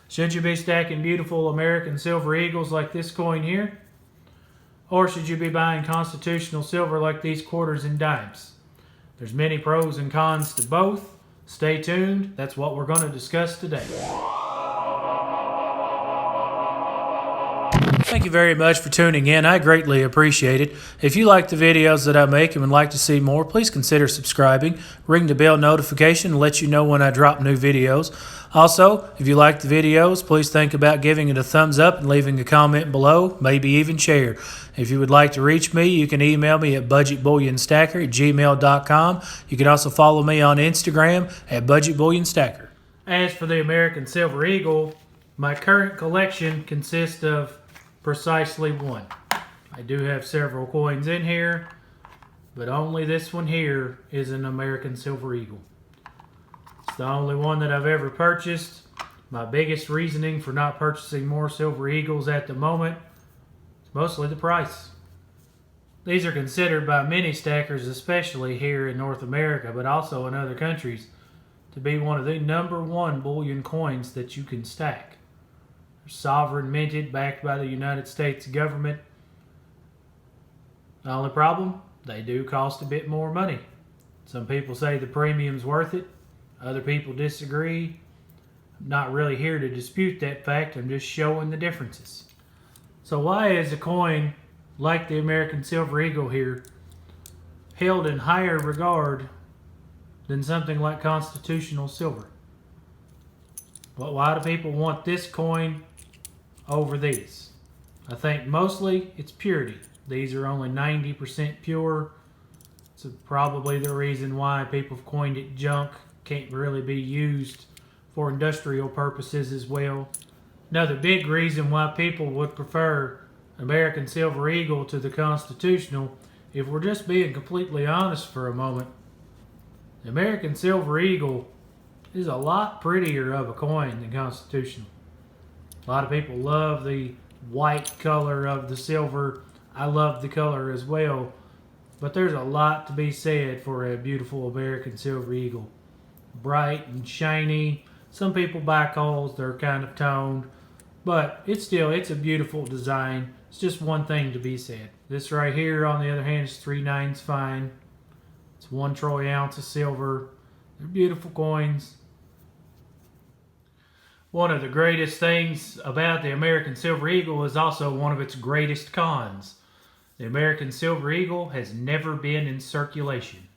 Should you be stacking beautiful American silver eagles like this coin here? Or should you be buying constitutional silver like these quarters and dimes? There's many pros and cons to both. Stay tuned. That's what we're going to discuss today. Thank you very much for tuning in. I greatly appreciate it. If you like the videos that I make and would like to see more, please consider subscribing. Ring the bell notification to let you know when I drop new videos. Also, if you like the videos, please think about giving it a thumbs up and leaving a comment below, maybe even share. If you would like to reach me, you can email me at budgetbullionstacker@gmail.com. You can also follow me on Instagram at budgetbullionstacker. As for the American Silver Eagle, my current collection consists of precisely one. I do have several coins in here, but only this one here is an American Silver Eagle. It's the only one that I've ever purchased. My biggest reasoning for not purchasing more Silver Eagles at the moment is mostly the price. These are considered by many stackers, especially here in North America, but also in other countries, to be one of the #1 bullion coins that you can stack. Sovereign minted, backed by the United States government. The only problem, they do cost a bit more money. Some people say the premium's worth it. Other people disagree. I'm not really here to dispute that fact. I'm just showing the differences. So why is a coin like the American Silver Eagle here held in higher regard than something like constitutional silver? Well, why do people want this coin over these? I think mostly it's purity. These are only 90% pure. It's probably the reason why people have coined it junk. Can't really be used for industrial purposes as well. Another big reason why people would prefer American Silver Eagle to the constitutional, if we're just being completely honest for a moment, the American Silver Eagle is a lot prettier of a coin than constitutional. A lot of people love the white color of the silver. I love the color as well. But there's a lot to be said for a beautiful American Silver Eagle. Bright and shiny. Some people buy coals, they're kind of toned. But it's a beautiful design. It's just one thing to be said. This right here, on the other hand, is 3/9 fine. It's 1 troy ounce of silver. They're beautiful coins. One of the greatest things about the American Silver Eagle is also one of its greatest cons. The American Silver Eagle has never been in circulation.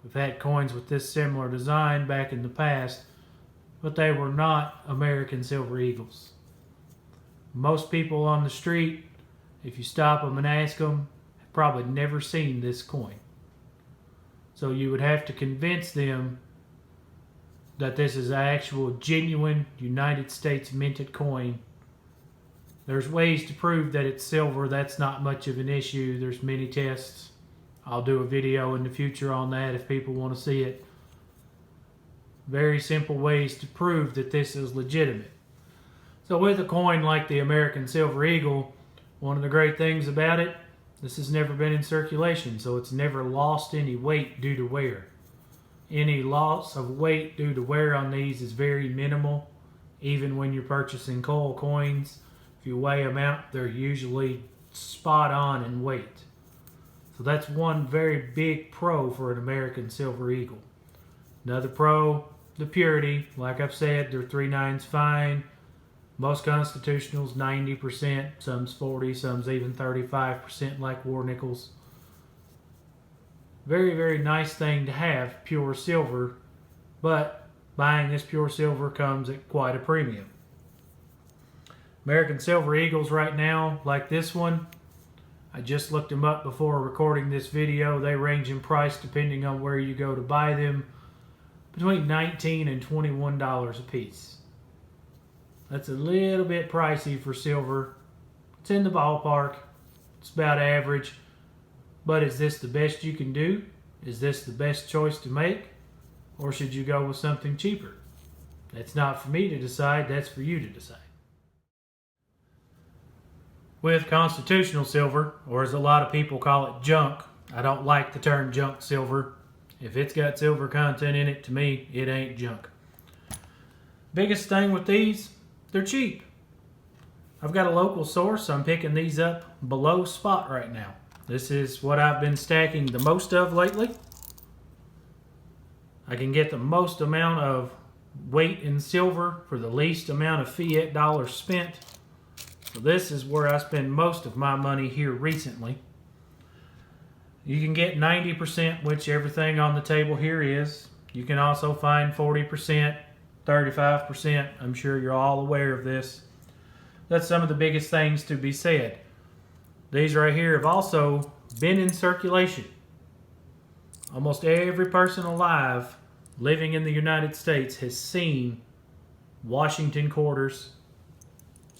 We've had coins with this similar design back in the past, but they were not American Silver Eagles. Most people on the street, if you stop them and ask them, have probably never seen this coin. So you would have to convince them that this is an actual genuine United States minted coin. There's ways to prove that it's silver. That's not much of an issue. There's many tests. I'll do a video in the future on that if people want to see it. Very simple ways to prove that this is legitimate. So with a coin like the American Silver Eagle, one of the great things about it, this has never been in circulation, so it's never lost any weight due to wear. Any loss of weight due to wear on these is very minimal. Even when you're purchasing coal coins, if you weigh them out, they're usually spot on in weight. So that's one very big pro for an American Silver Eagle. Another pro, the purity. Like I've said, they're 3/9 fine. Most constitutionals, 90%. Some's 40, some's even 35% like war nickels. Very, very nice thing to have, pure silver, but buying this pure silver comes at quite a premium. American Silver Eagles right now, like this one, I just looked them up before recording this video. They range in price, depending on where you go to buy them, between $19 and $21 a piece. That's a little bit pricey for silver. It's in the ballpark. It's about average. But is this the best you can do? Is this the best choice to make? Or should you go with something cheaper? That's not for me to decide, that's for you to decide. With constitutional silver, or as a lot of people call it, junk, I don't like the term junk silver. If it's got silver content in it, to me, it ain't junk. Biggest thing with these, they're cheap. I've got a local source. I'm picking these up below spot right now. This is what I've been stacking the most of lately. I can get the most amount of weight in silver for the least amount of fiat dollars spent. So this is where I spend most of my money here recently. You can get 90%, which everything on the table here is. You can also find 40%, 35%. I'm sure you're all aware of this. That's some of the biggest things to be said. These right here have also been in circulation. Almost every person alive living in the United States has seen Washington quarters.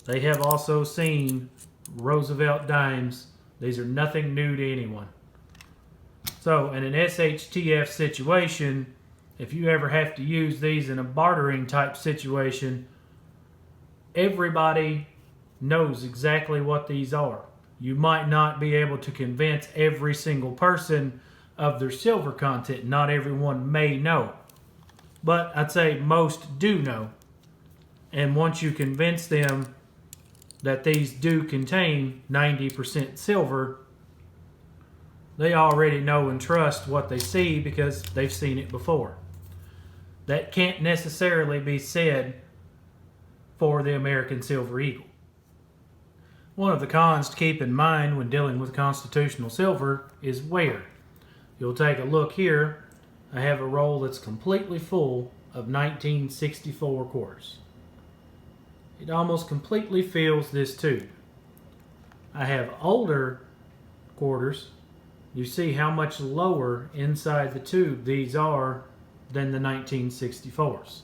They have also seen Roosevelt dimes. These are nothing new to anyone. So in an SHTF situation, if you ever have to use these in a bartering type situation, everybody knows exactly what these are. You might not be able to convince every single person of their silver content. Not everyone may know. But I'd say most do know. And once you convince them that these do contain 90% silver, they already know and trust what they see because they've seen it before. That can't necessarily be said for the American Silver Eagle. One of the cons to keep in mind when dealing with constitutional silver is wear. You'll take a look here. I have a roll that's completely full of 1964 quarters. It almost completely fills this tube. I have older quarters. You see how much lower inside the tube these are than the 1964s.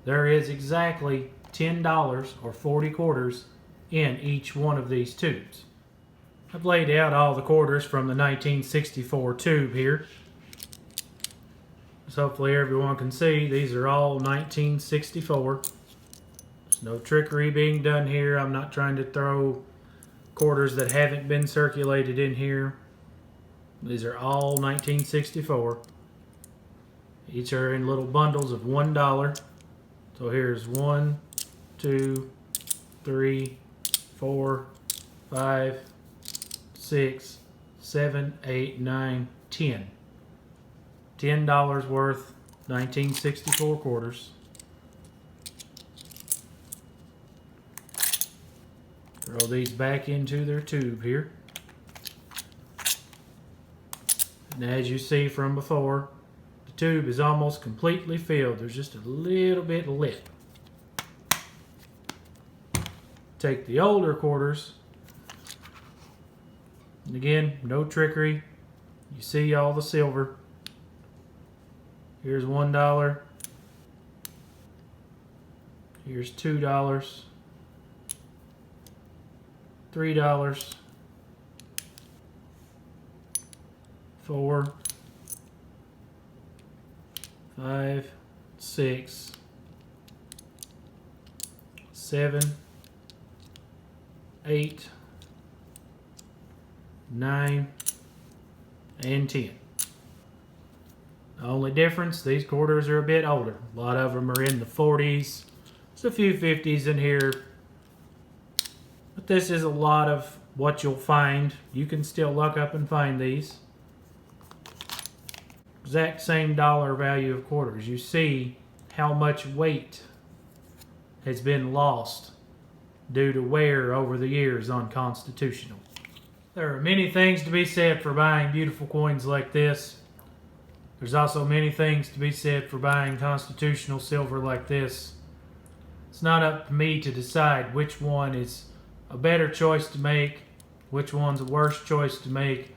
There is exactly $10 or 40 quarters in each one of these tubes. I've laid out all the quarters from the 1964 tube here. So hopefully everyone can see these are all 1964. There's no trickery being done here. I'm not trying to throw quarters that haven't been circulated in here. These are all 1964. Each are in little bundles of $1. So here's 1, 2, 3, 4, 5, 6, 7, 8, 9, 10. $10 worth 1964 quarters. Throw these back into their tube here. And as you see from before, the tube is almost completely filled. There's just a little bit lip. Take the older quarters, and again, no trickery. You see all the silver. Here's $1. Here's $2. $3. 4, 5, 6, 7, 8, 9, and 10. The only difference, these quarters are a bit older. A lot of them are in the 40s. There's a few 50s in here. But this is a lot of what you'll find. You can still look up and find these. Exact same dollar value of quarters. You see how much weight has been lost due to wear over the years on constitutional. There are many things to be said for buying beautiful coins like this. There's also many things to be said for buying constitutional silver like this. It's not up to me to decide which one is a better choice to make, which one's a worse choice to make.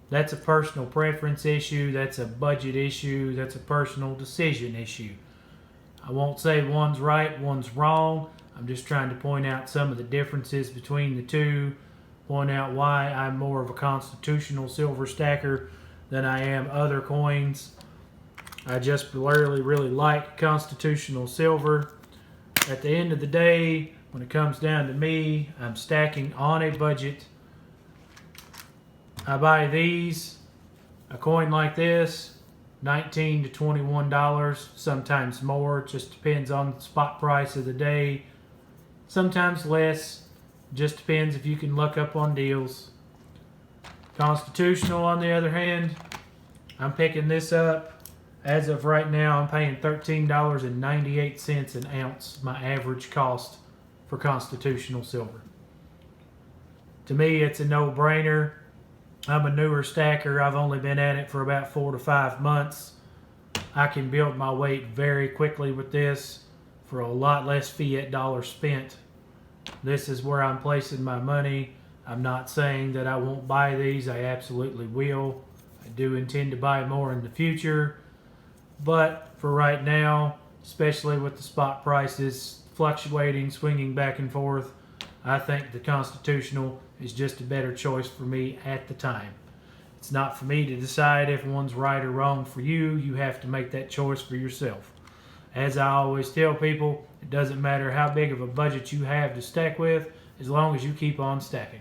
That's a personal preference issue, that's a budget issue, that's a personal decision issue. I won't say one's right, one's wrong. I'm just trying to point out some of the differences between the two, point out why I'm more of a constitutional silver stacker than I am other coins. I just really like constitutional silver. At the end of the day, when it comes down to me, I'm stacking on a budget. I buy these, a coin like this, $19 to $21, sometimes more. It just depends on the spot price of the day. sometimes less. Just depends if you can luck up on deals. Constitutional, on the other hand, I'm picking this up. As of right now, I'm paying $13.98 an ounce, my average cost for Constitutional silver. To me, it's a no-brainer. I'm a newer stacker. I've only been at it for about 4 to 5 months. I can build my weight very quickly with this for a lot less fiat dollars spent. This is where I'm placing my money. I'm not saying that I won't buy these. I absolutely will. I do intend to buy more in the future. But for right now, especially with the spot prices fluctuating, swinging back and forth, I think the Constitutional is just a better choice for me at the time. It's not for me to decide if one's right or wrong for you. You have to make that choice for yourself. As I always tell people, it doesn't matter how big of a budget you have to stack with, as long as you keep on stacking.